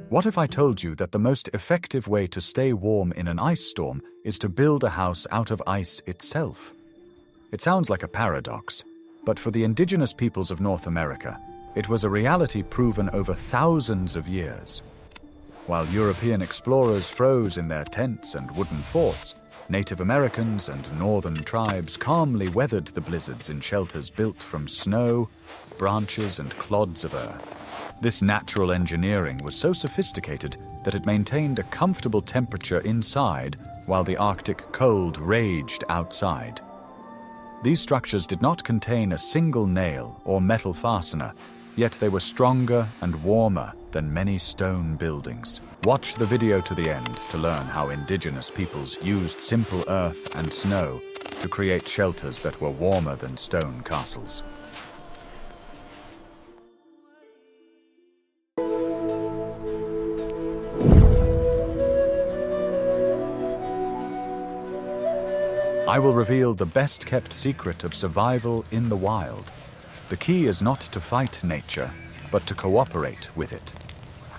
What if I told you that the most effective way to stay warm in an ice storm is to build a house out of ice itself? It sounds like a paradox, but for the indigenous peoples of North America, it was a reality proven over thousands of years. While European explorers froze in their tents and wooden forts, Native Americans and northern tribes calmly weathered the blizzards in shelters built from snow, branches, and clods of earth. This natural engineering was so sophisticated that it maintained a comfortable temperature inside while the Arctic cold raged outside. These structures did not contain a single nail or metal fastener, yet they were stronger and warmer than many stone buildings. Watch the video to the end to learn how indigenous peoples used simple earth and snow to create shelters that were warmer than stone castles. I will reveal the best-kept secret of survival in the wild. The key is not to fight nature, but to cooperate with it.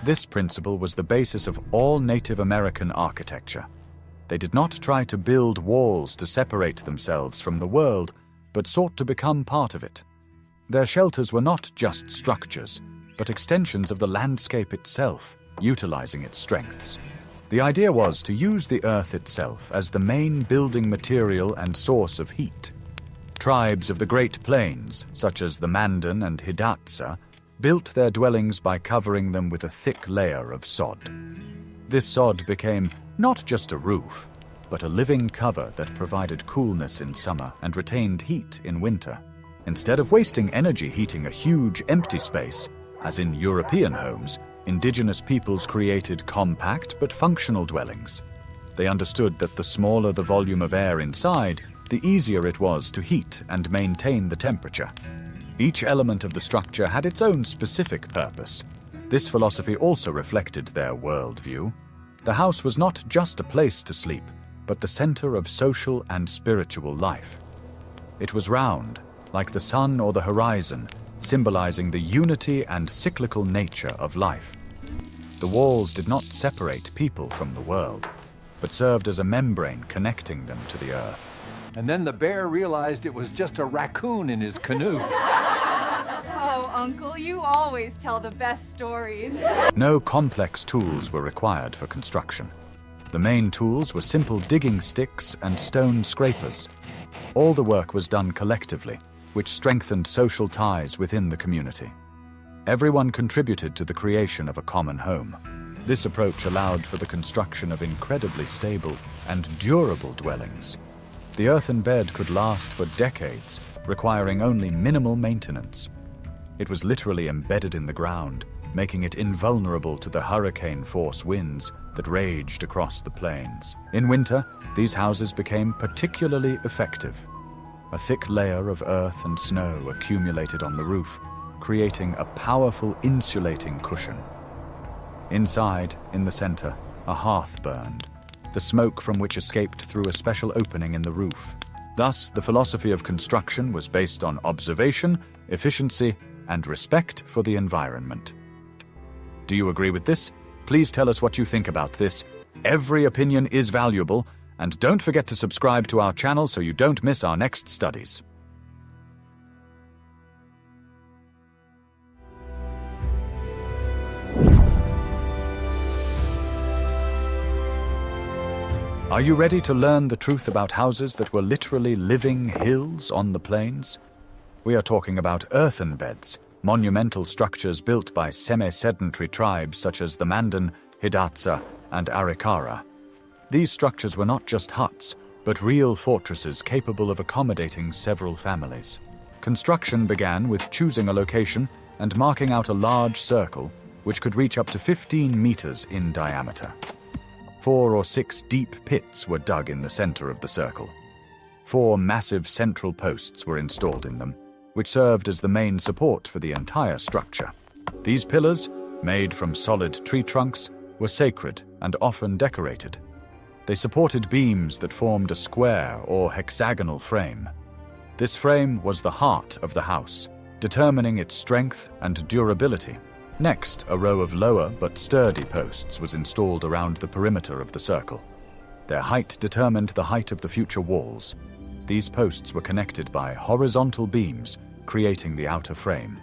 This principle was the basis of all Native American architecture. They did not try to build walls to separate themselves from the world, but sought to become part of it. Their shelters were not just structures, but extensions of the landscape itself, utilizing its strengths. The idea was to use the earth itself as the main building material and source of heat. Tribes of the Great Plains, such as the Mandan and Hidatsa, built their dwellings by covering them with a thick layer of sod. This sod became not just a roof, but a living cover that provided coolness in summer and retained heat in winter. Instead of wasting energy heating a huge empty space, as in European homes, indigenous peoples created compact but functional dwellings. They understood that the smaller the volume of air inside, the easier it was to heat and maintain the temperature. Each element of the structure had its own specific purpose. This philosophy also reflected their worldview. The house was not just a place to sleep, but the center of social and spiritual life. It was round, like the sun or the horizon, symbolizing the unity and cyclical nature of life. The walls did not separate people from the world, but served as a membrane connecting them to the earth. And then the bear realized it was just a raccoon in his canoe. Oh, Uncle, you always tell the best stories. No complex tools were required for construction. The main tools were simple digging sticks and stone scrapers. All the work was done collectively, which strengthened social ties within the community. Everyone contributed to the creation of a common home. This approach allowed for the construction of incredibly stable and durable dwellings. The earthen bed could last for decades, requiring only minimal maintenance. It was literally embedded in the ground, making it invulnerable to the hurricane-force winds that raged across the plains. In winter, these houses became particularly effective. A thick layer of earth and snow accumulated on the roof, creating a powerful insulating cushion. Inside, in the center, a hearth burned, the smoke from which escaped through a special opening in the roof. Thus, the philosophy of construction was based on observation, efficiency, and respect for the environment. Do you agree with this? Please tell us what you think about this. Every opinion is valuable, and don't forget to subscribe to our channel so you don't miss our next studies. Are you ready to learn the truth about houses that were literally living hills on the plains? We are talking about earthen beds, monumental structures built by semi-sedentary tribes such as the Mandan, Hidatsa, and Iroquois. These structures were not just huts, but real fortresses capable of accommodating several families. Construction began with choosing a location and marking out a large circle, which could reach up to 15 meters in diameter. 4 or 6 deep pits were dug in the center of the circle. 4 massive central posts were installed in them, which served as the main support for the entire structure. These pillars, made from solid tree trunks, were sacred and often decorated. They supported beams that formed a square or hexagonal frame. This frame was the heart of the house, determining its strength and durability. Next, a row of lower but sturdy posts was installed around the perimeter of the circle. Their height determined the height of the future walls. These posts were connected by horizontal beams, creating the outer frame.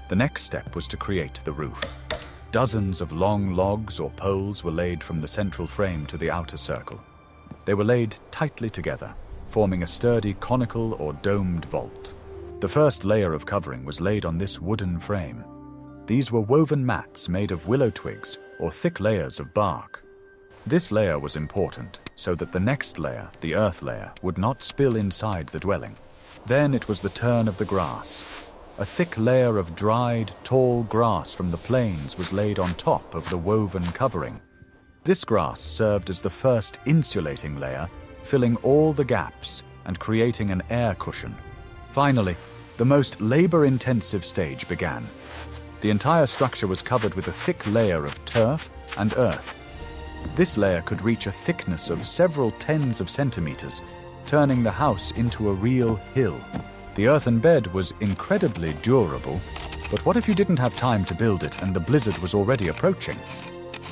The next step was to create the roof. Dozens of long logs or poles were laid from the central frame to the outer circle. They were laid tightly together, forming a sturdy conical or domed vault. The first layer of covering was laid on this wooden frame. These were woven mats made of willow twigs or thick layers of bark. This layer was important so that the next layer, the earth layer, would not spill inside the dwelling. Then it was the turn of the grass. A thick layer of dried, tall grass from the plains was laid on top of the woven covering. This grass served as the first insulating layer, filling all the gaps and creating an air cushion. Finally, the most labor-intensive stage began. The entire structure was covered with a thick layer of turf and earth. This layer could reach a thickness of several tens of centimeters, turning the house into a real hill. The earthen bed was incredibly durable, but what if you didn't have time to build it and the blizzard was already approaching?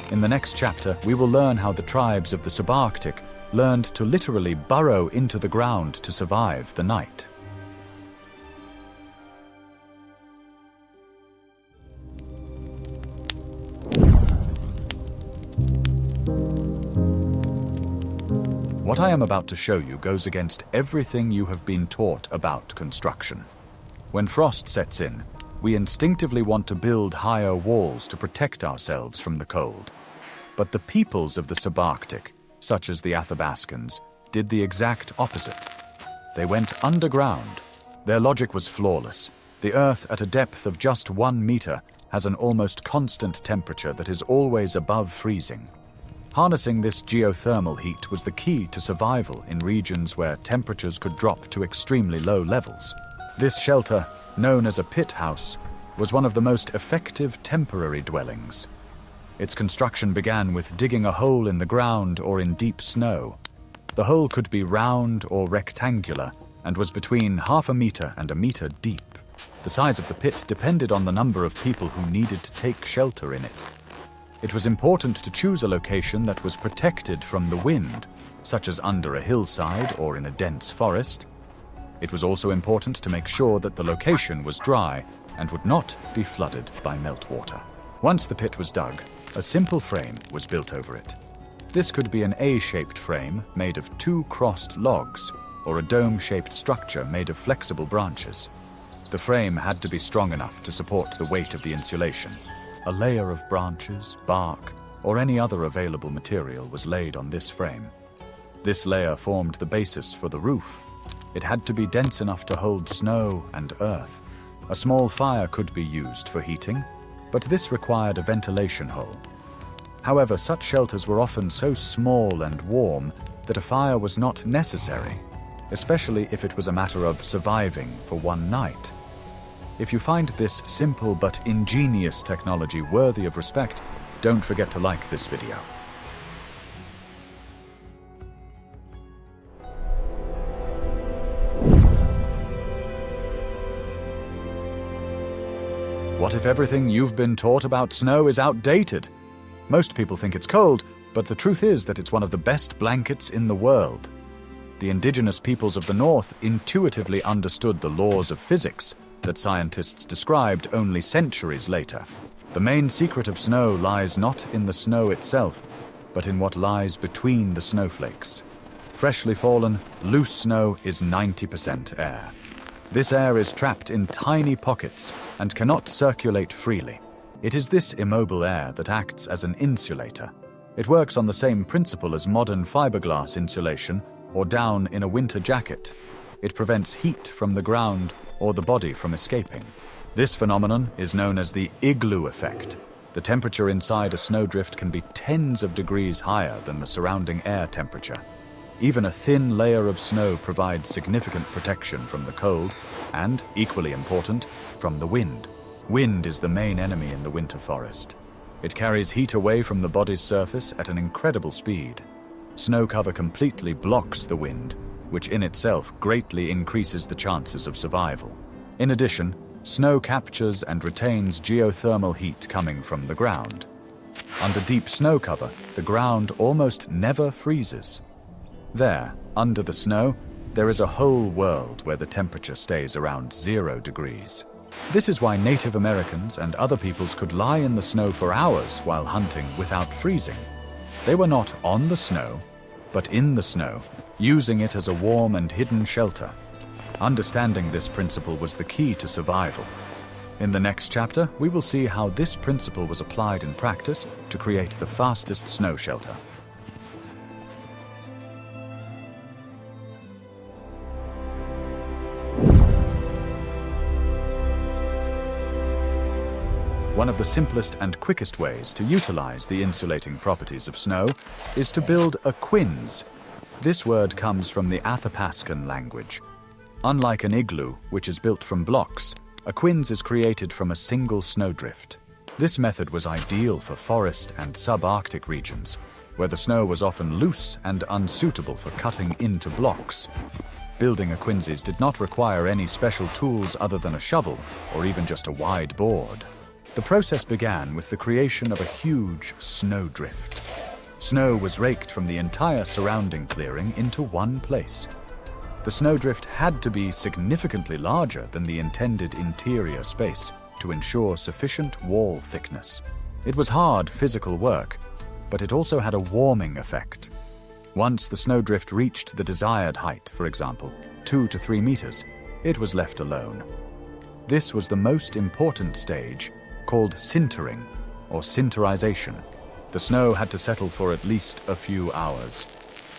In the next chapter, we will learn how the tribes of the Subarctic learned to literally burrow into the ground to survive the night. What I am about to show you goes against everything you have been taught about construction. When frost sets in, we instinctively want to build higher walls to protect ourselves from the cold. But the peoples of the Subarctic, such as the Athabascans, did the exact opposite. They went underground. Their logic was flawless. The Earth, at a depth of just 1 meter, has an almost constant temperature that is always above freezing. Harnessing this geothermal heat was the key to survival in regions where temperatures could drop to extremely low levels. This shelter, known as a pit house, was one of the most effective temporary dwellings. Its construction began with digging a hole in the ground or in deep snow. The hole could be round or rectangular and was between 0.5 meter and 1 meter deep. The size of the pit depended on the number of people who needed to take shelter in it. It was important to choose a location that was protected from the wind, such as under a hillside or in a dense forest. It was also important to make sure that the location was dry and would not be flooded by meltwater. Once the pit was dug, a simple frame was built over it. This could be an A-shaped frame made of 2 crossed logs, or a dome-shaped structure made of flexible branches. The frame had to be strong enough to support the weight of the insulation. A layer of branches, bark, or any other available material was laid on this frame. This layer formed the basis for the roof. It had to be dense enough to hold snow and earth. A small fire could be used for heating, but this required a ventilation hole. However, such shelters were often so small and warm that a fire was not necessary, especially if it was a matter of surviving for 1 night. If you find this simple but ingenious technology worthy of respect, don't forget to like this video. What if everything you've been taught about snow is outdated? Most people think it's cold, but the truth is that it's one of the best blankets in the world. The indigenous peoples of the North intuitively understood the laws of physics that scientists described only centuries later. The main secret of snow lies not in the snow itself, but in what lies between the snowflakes. Freshly fallen, loose snow is 90% air. This air is trapped in tiny pockets and cannot circulate freely. It is this immobile air that acts as an insulator. It works on the same principle as modern fiberglass insulation or down in a winter jacket. It prevents heat from the ground or the body from escaping. This phenomenon is known as the Igloo effect. The temperature inside a snowdrift can be tens of degrees higher than the surrounding air temperature. Even a thin layer of snow provides significant protection from the cold and, equally important, from the wind. Wind is the main enemy in the winter forest. It carries heat away from the body's surface at an incredible speed. Snow cover completely blocks the wind, which in itself greatly increases the chances of survival. In addition, snow captures and retains geothermal heat coming from the ground. Under deep snow cover, the ground almost never freezes. There, under the snow, there is a whole world where the temperature stays around 0 degrees. This is why Native Americans and other peoples could lie in the snow for hours while hunting without freezing. They were not on the snow, but in the snow, using it as a warm and hidden shelter. Understanding this principle was the key to survival. In the next chapter, we will see how this principle was applied in practice to create the fastest snow shelter. One of the simplest and quickest ways to utilize the insulating properties of snow is to build a quinz. This word comes from the Athabascan language. Unlike an igloo, which is built from blocks, a quinz is created from a single snowdrift. This method was ideal for forest and subarctic regions, where the snow was often loose and unsuitable for cutting into blocks. Building a quinzes did not require any special tools other than a shovel or even just a wide board. The process began with the creation of a huge snowdrift. Snow was raked from the entire surrounding clearing into one place. The snowdrift had to be significantly larger than the intended interior space to ensure sufficient wall thickness. It was hard physical work, but it also had a warming effect. Once the snowdrift reached the desired height, for example, 2 to 3 meters, it was left alone. This was the most important stage, called sintering or sinterization. The snow had to settle for at least a few hours.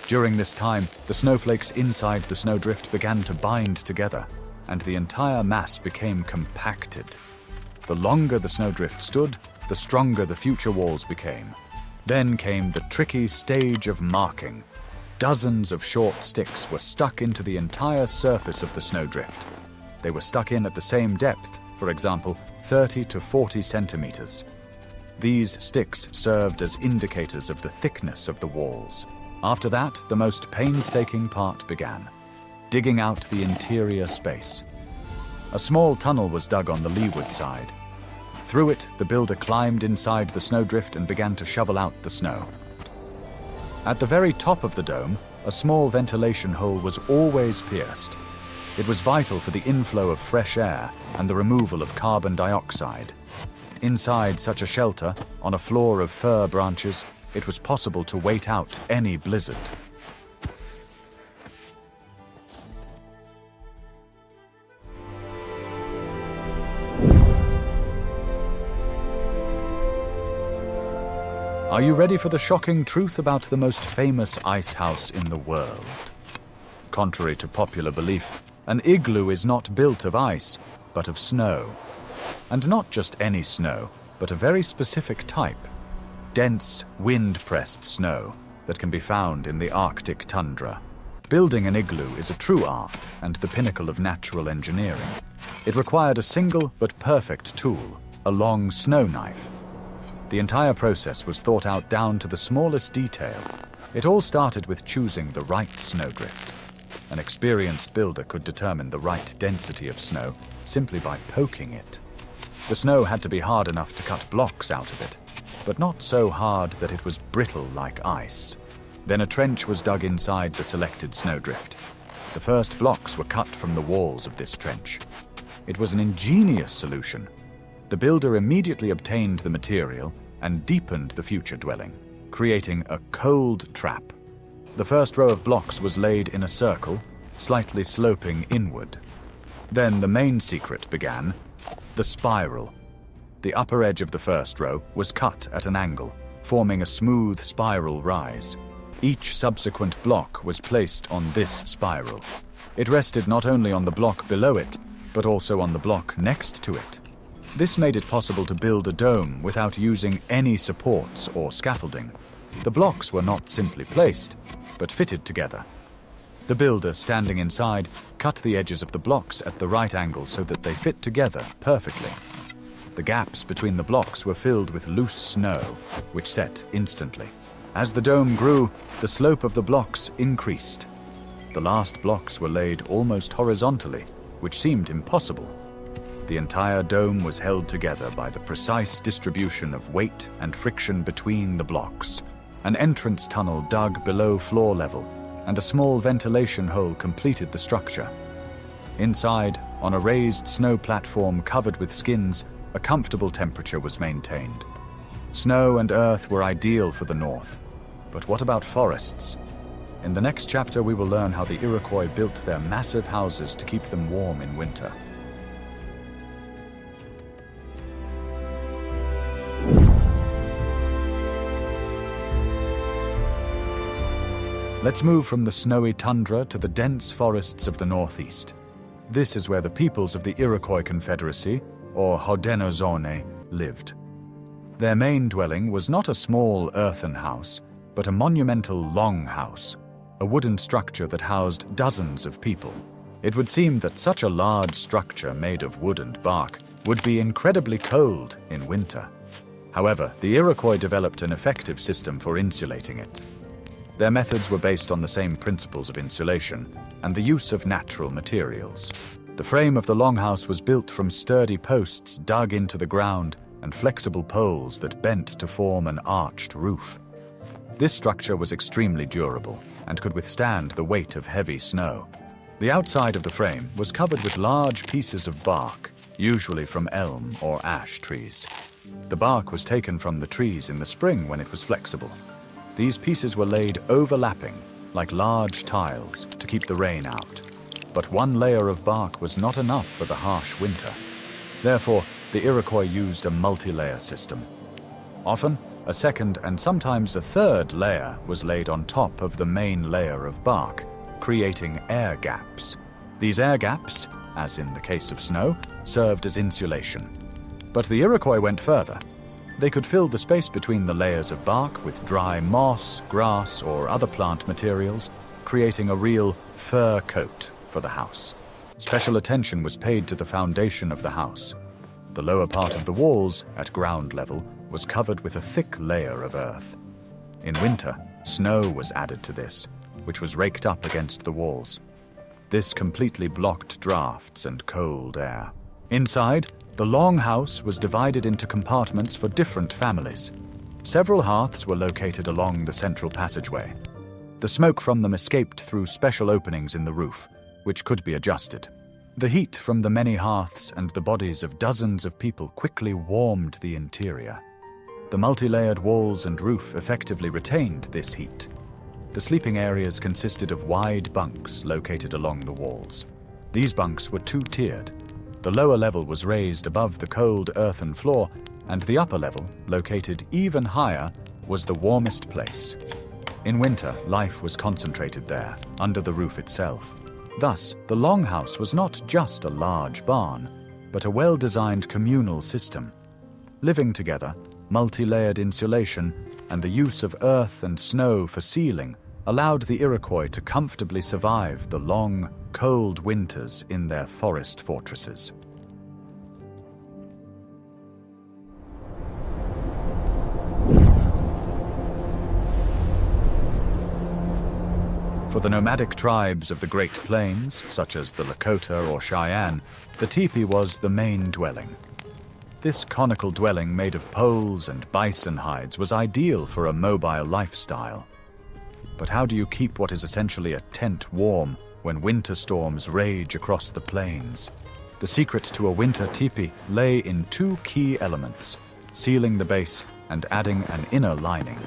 During this time, the snowflakes inside the snowdrift began to bind together, and the entire mass became compacted. The longer the snowdrift stood, the stronger the future walls became. Then came the tricky stage of marking. Dozens of short sticks were stuck into the entire surface of the snowdrift. They were stuck in at the same depth, for example, 30 to 40 centimeters. These sticks served as indicators of the thickness of the walls. After that, the most painstaking part began, digging out the interior space. A small tunnel was dug on the leeward side. Through it, the builder climbed inside the snowdrift and began to shovel out the snow. At the very top of the dome, a small ventilation hole was always pierced. It was vital for the inflow of fresh air and the removal of carbon dioxide. Inside such a shelter, on a floor of fir branches, it was possible to wait out any blizzard. Are you ready for the shocking truth about the most famous ice house in the world? Contrary to popular belief, an igloo is not built of ice, but of snow. And not just any snow, but a very specific type. Dense, wind-pressed snow that can be found in the Arctic tundra. Building an igloo is a true art and the pinnacle of natural engineering. It required a single but perfect tool, a long snow knife. The entire process was thought out down to the smallest detail. It all started with choosing the right snowdrift. An experienced builder could determine the right density of snow simply by poking it. The snow had to be hard enough to cut blocks out of it, but not so hard that it was brittle like ice. Then a trench was dug inside the selected snowdrift. The first blocks were cut from the walls of this trench. It was an ingenious solution. The builder immediately obtained the material and deepened the future dwelling, creating a cold trap. The first row of blocks was laid in a circle, slightly sloping inward. Then the main secret began, the spiral. The upper edge of the first row was cut at an angle, forming a smooth spiral rise. Each subsequent block was placed on this spiral. It rested not only on the block below it, but also on the block next to it. This made it possible to build a dome without using any supports or scaffolding. The blocks were not simply placed, but fitted together. The builder, standing inside, cut the edges of the blocks at the right angle so that they fit together perfectly. The gaps between the blocks were filled with loose snow, which set instantly. As the dome grew, the slope of the blocks increased. The last blocks were laid almost horizontally, which seemed impossible. The entire dome was held together by the precise distribution of weight and friction between the blocks. An entrance tunnel dug below floor level, and a small ventilation hole completed the structure. Inside, on a raised snow platform covered with skins, a comfortable temperature was maintained. Snow and earth were ideal for the north. But what about forests? In the next chapter, we will learn how the Iroquois built their massive houses to keep them warm in winter. Let's move from the snowy tundra to the dense forests of the northeast. This is where the peoples of the Iroquois Confederacy, or Haudenosaunee, lived. Their main dwelling was not a small earthen house, but a monumental longhouse, a wooden structure that housed dozens of people. It would seem that such a large structure made of wood and bark would be incredibly cold in winter. However, the Iroquois developed an effective system for insulating it. Their methods were based on the same principles of insulation and the use of natural materials. The frame of the longhouse was built from sturdy posts dug into the ground and flexible poles that bent to form an arched roof. This structure was extremely durable and could withstand the weight of heavy snow. The outside of the frame was covered with large pieces of bark, usually from elm or ash trees. The bark was taken from the trees in the spring when it was flexible. These pieces were laid overlapping, like large tiles, to keep the rain out. But one layer of bark was not enough for the harsh winter. Therefore, the Iroquois used a multi-layer system. Often, a second and sometimes a third layer was laid on top of the main layer of bark, creating air gaps. These air gaps, as in the case of snow, served as insulation. But the Iroquois went further. They could fill the space between the layers of bark with dry moss, grass, or other plant materials, creating a real fur coat for the house. Special attention was paid to the foundation of the house. The lower part of the walls, at ground level, was covered with a thick layer of earth. In winter, snow was added to this, which was raked up against the walls. This completely blocked drafts and cold air. Inside, the longhouse was divided into compartments for different families. Several hearths were located along the central passageway. The smoke from them escaped through special openings in the roof, which could be adjusted. The heat from the many hearths and the bodies of dozens of people quickly warmed the interior. The multi-layered walls and roof effectively retained this heat. The sleeping areas consisted of wide bunks located along the walls. These bunks were two-tiered. The lower level was raised above the cold earthen floor, and the upper level, located even higher, was the warmest place. In winter, life was concentrated there, under the roof itself. Thus, the longhouse was not just a large barn, but a well-designed communal system. Living together, multi-layered insulation, and the use of earth and snow for sealing allowed the Iroquois to comfortably survive the long, cold winters in their forest fortresses. For the nomadic tribes of the Great Plains, such as the Lakota or Cheyenne, the teepee was the main dwelling. This conical dwelling made of poles and bison hides was ideal for a mobile lifestyle. But how do you keep what is essentially a tent warm when winter storms rage across the plains? The secret to a winter teepee lay in two key elements: sealing the base and adding an inner lining.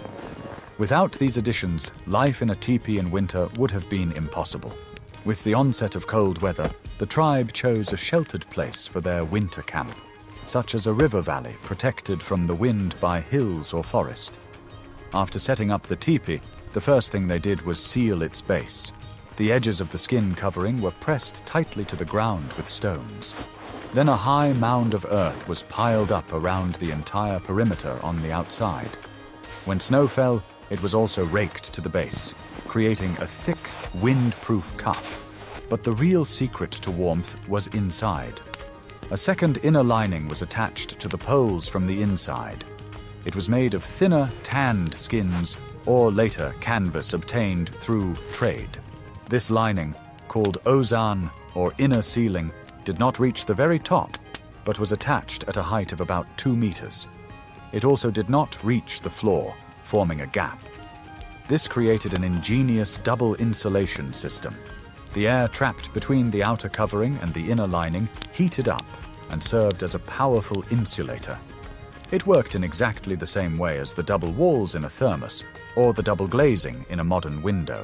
Without these additions, life in a teepee in winter would have been impossible. With the onset of cold weather, the tribe chose a sheltered place for their winter camp, such as a river valley protected from the wind by hills or forest. After setting up the teepee, the first thing they did was seal its base. The edges of the skin covering were pressed tightly to the ground with stones. Then a high mound of earth was piled up around the entire perimeter on the outside. When snow fell, it was also raked to the base, creating a thick, wind-proof cuff. But the real secret to warmth was inside. A second inner lining was attached to the poles from the inside. It was made of thinner, tanned skins or later canvas obtained through trade. This lining, called ozan or inner ceiling, did not reach the very top, but was attached at a height of about 2 meters. It also did not reach the floor, forming a gap. This created an ingenious double insulation system. The air trapped between the outer covering and the inner lining heated up and served as a powerful insulator. It worked in exactly the same way as the double walls in a thermos or the double glazing in a modern window.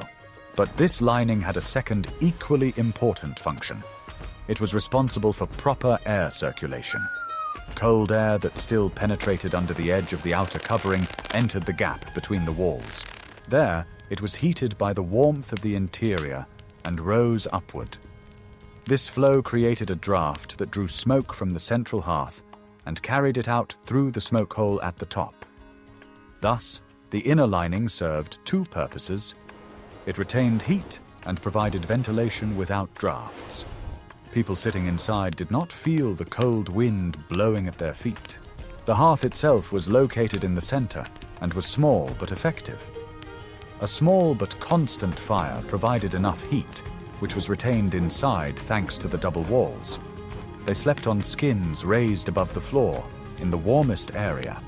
But this lining had a second equally important function. It was responsible for proper air circulation. Cold air that still penetrated under the edge of the outer covering entered the gap between the walls. There, it was heated by the warmth of the interior and rose upward. This flow created a draft that drew smoke from the central hearth and carried it out through the smoke hole at the top. Thus, the inner lining served 2 purposes. It retained heat and provided ventilation without drafts. People sitting inside did not feel the cold wind blowing at their feet. The hearth itself was located in the center and was small but effective. A small but constant fire provided enough heat, which was retained inside thanks to the double walls. They slept on skins raised above the floor in the warmest area.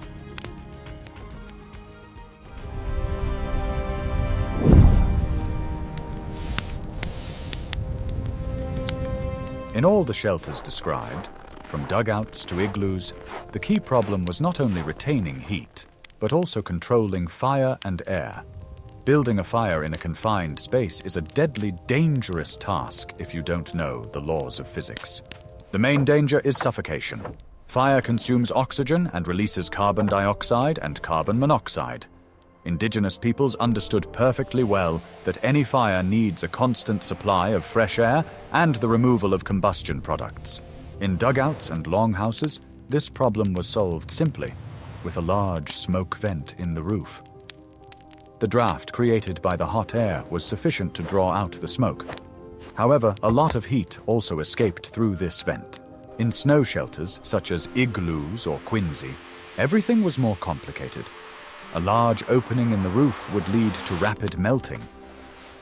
In all the shelters described, from dugouts to igloos, the key problem was not only retaining heat, but also controlling fire and air. Building a fire in a confined space is a deadly dangerous task if you don't know the laws of physics. The main danger is suffocation. Fire consumes oxygen and releases carbon dioxide and carbon monoxide. Indigenous peoples understood perfectly well that any fire needs a constant supply of fresh air and the removal of combustion products. In dugouts and longhouses, this problem was solved simply with a large smoke vent in the roof. The draft created by the hot air was sufficient to draw out the smoke. However, a lot of heat also escaped through this vent. In snow shelters, such as igloos or Quinzy, everything was more complicated. A large opening in the roof would lead to rapid melting.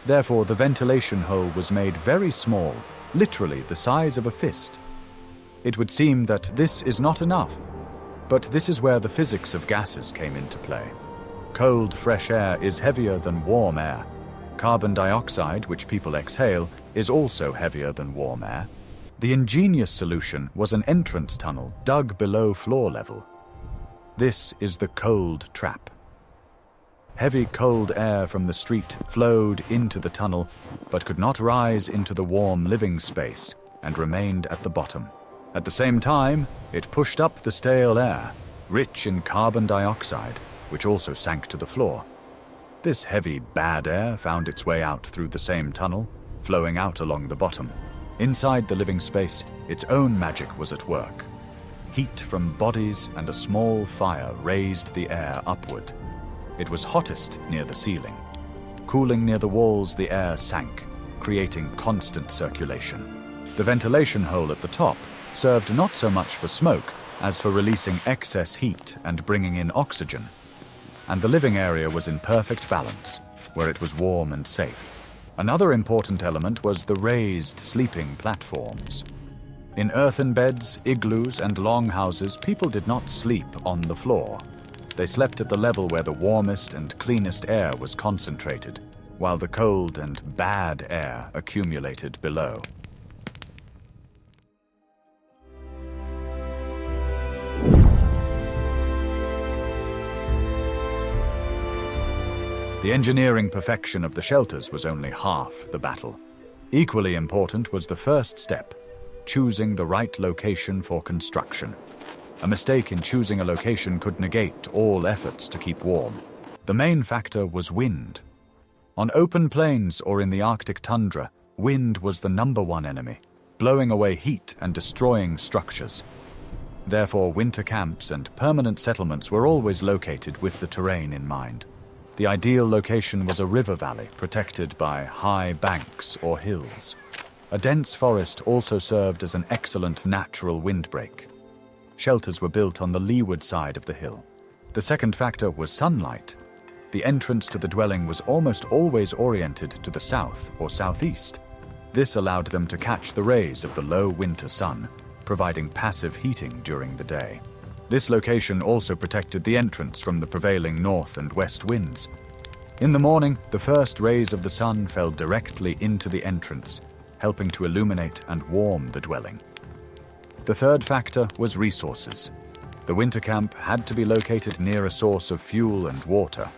Therefore, the ventilation hole was made very small, literally the size of a fist. It would seem that this is not enough, but this is where the physics of gases came into play. Cold, fresh air is heavier than warm air. Carbon dioxide, which people exhale, is also heavier than warm air. The ingenious solution was an entrance tunnel dug below floor level. This is the cold trap. Heavy cold air from the street flowed into the tunnel, but could not rise into the warm living space and remained at the bottom. At the same time, it pushed up the stale air, rich in carbon dioxide, which also sank to the floor. This heavy, bad air found its way out through the same tunnel, flowing out along the bottom. Inside the living space, its own magic was at work. Heat from bodies and a small fire raised the air upward. It was hottest near the ceiling. Cooling near the walls, the air sank, creating constant circulation. The ventilation hole at the top served not so much for smoke as for releasing excess heat and bringing in oxygen. And the living area was in perfect balance, where it was warm and safe. Another important element was the raised sleeping platforms. In earthen beds, igloos, and longhouses, people did not sleep on the floor. They slept at the level where the warmest and cleanest air was concentrated, while the cold and bad air accumulated below. The engineering perfection of the shelters was only half the battle. Equally important was the first step, choosing the right location for construction. A mistake in choosing a location could negate all efforts to keep warm. The main factor was wind. On open plains or in the Arctic tundra, wind was the #1 enemy, blowing away heat and destroying structures. Therefore, winter camps and permanent settlements were always located with the terrain in mind. The ideal location was a river valley protected by high banks or hills. A dense forest also served as an excellent natural windbreak. Shelters were built on the leeward side of the hill. The second factor was sunlight. the entrance to the dwelling was almost always oriented to the south or southeast. This allowed them to catch the rays of the low winter sun, providing passive heating during the day. This location also protected the entrance from the prevailing north and west winds. In the morning, the first rays of the sun fell directly into the entrance, helping to illuminate and warm the dwelling. The third factor was resources. The winter camp had to be located near a source of fuel and water.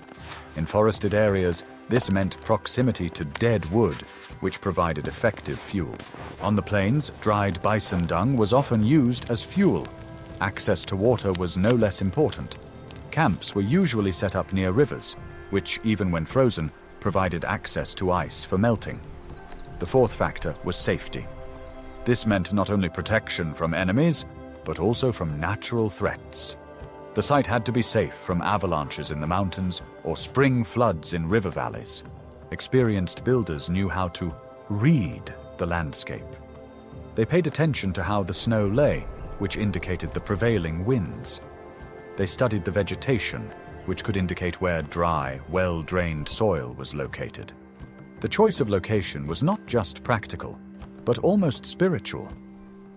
In forested areas, this meant proximity to dead wood, which provided effective fuel. On the plains, dried bison dung was often used as fuel. Access to water was no less important. Camps were usually set up near rivers, which, even when frozen, provided access to ice for melting. The fourth factor was safety. This meant not only protection from enemies, but also from natural threats. The site had to be safe from avalanches in the mountains or spring floods in river valleys. Experienced builders knew how to read the landscape. They paid attention to how the snow lay, which indicated the prevailing winds. They studied the vegetation, which could indicate where dry, well-drained soil was located. The choice of location was not just practical, but almost spiritual.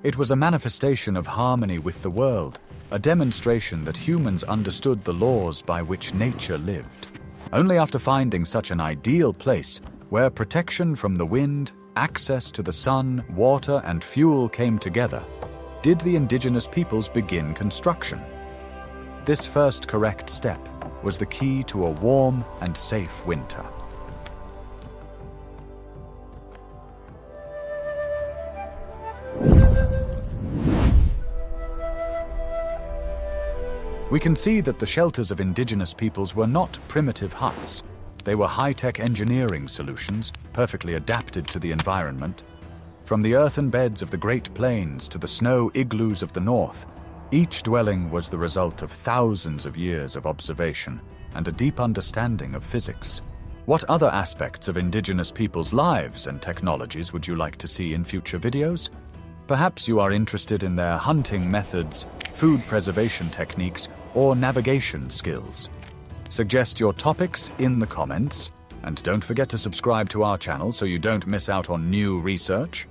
It was a manifestation of harmony with the world, a demonstration that humans understood the laws by which nature lived. Only after finding such an ideal place, where protection from the wind, access to the sun, water, and fuel came together, did the indigenous peoples begin construction. This first correct step was the key to a warm and safe winter. We can see that the shelters of indigenous peoples were not primitive huts. They were high-tech engineering solutions, perfectly adapted to the environment. From the earthen beds of the Great Plains to the snow igloos of the north, each dwelling was the result of thousands of years of observation and a deep understanding of physics. What other aspects of indigenous peoples' lives and technologies would you like to see in future videos? Perhaps you are interested in their hunting methods, food preservation techniques, or navigation skills. Suggest your topics in the comments, and don't forget to subscribe to our channel so you don't miss out on new research.